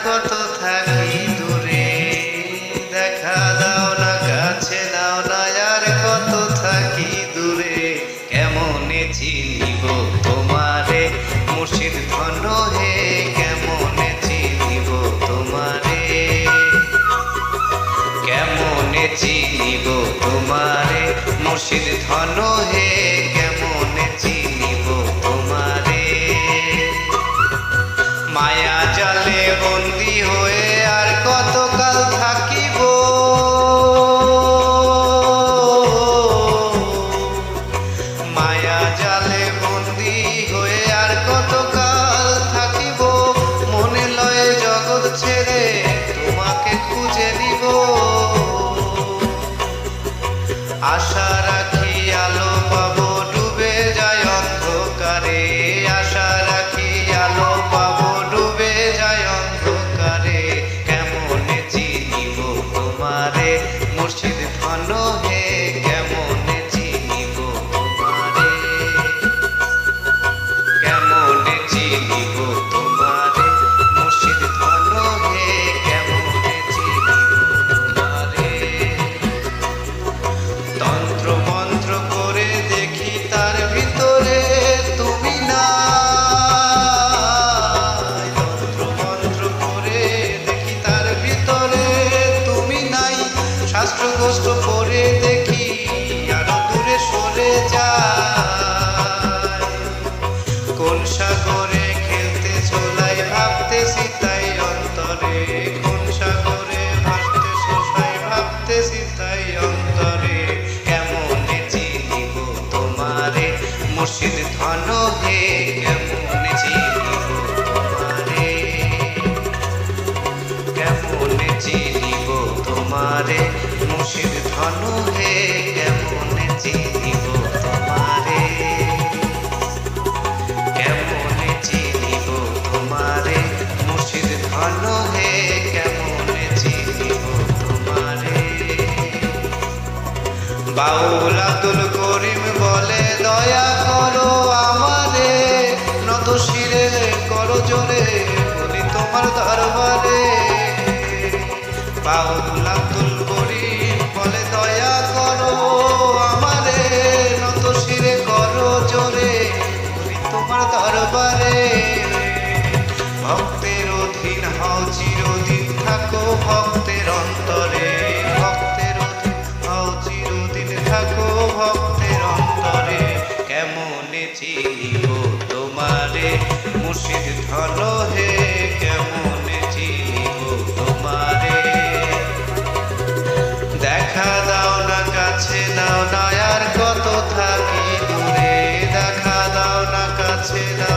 কত থাকি দূরে, দেখা দাও না কাছে নাও না আর কত থাকি দূরে। কেমনে চিনিব তোমারে মুর্শিদ ধন হে, কেমনে চিনিব তোমারে, কেমনে চিনিব তোমারে মুর্শিদ ধন হে, কেমনে চিনিব তোমারে। মায়া জালে বন্দি হয়ে আর কতকাল থাকিব, মায়া জালে বন্দি হয়ে আর কতকাল থাকিব। মনে লয়ে জগৎ ছেড়ে তোমাকে খুঁজে নিব, আশা রাখি আলো পাবো ডুবে যায় অন্ধকারে, আশা রাখি আলো পাবো ডুবে যায় অন্ধকারে। কেমনে চিনিব তোমারে মুর্শিদ ধন হে, কেমনে চিনিব তোমারে, কেমনে চিনিব তোমারে মুর্শিদ ধন হে, কেমনে চিনিব তোমারে। তন্ত্র মন্ত্র করে দেখি তার ভিতরে তুমি নাই, তন্ত্র মন্ত্র করে দেখি তার ভিতরে তুমি নাই। শাস্ত্র গোষ্ঠ পড়ে দেখি আরো দূরে সরে যায়, কোন সাগরে খেলতে চলাই ভাবতেছি তাই অন্তরে, কোন সাগরে ভাসতে শোষাই ভাবতেছি তাই অন্তরে। কেমনে চিনিব তোমারে মুর্শিদ ধন হে, কেমনে চিনিব তোমারে, কেমনে চিনিব তোমারে মুর্শিদ ধন হে, কেমনে চিনিব তোমারে, কেমনে চিনিব তোমারে মুর্শিদ ধন হে, কেমনে চিনিব তোমারে। বাউল আব্দুল করিম বলে দয়া করো আমারে, নত শিরে করো জোরে বলি তোমার দরবারে। বাউল আব্দুল করিম বলে দয়া করো আমারে, নত শিরে করো জোরে বলি তোমার দরবারে। ভক্তের অধীন হও চিরদিন থাকো ভক্তের অন্তরে, ভক্তের অধীন হও চিরদিন থাকো ভক্তের অন্তরে। কেমনে চিনিব তোমারে মুর্শিদ ধন হে, কেমনে চিনিব তোমারে। দেখা দাও না কাছে নাও না আর কত থাকি দূরে, দেখা দাও না কাছে নাও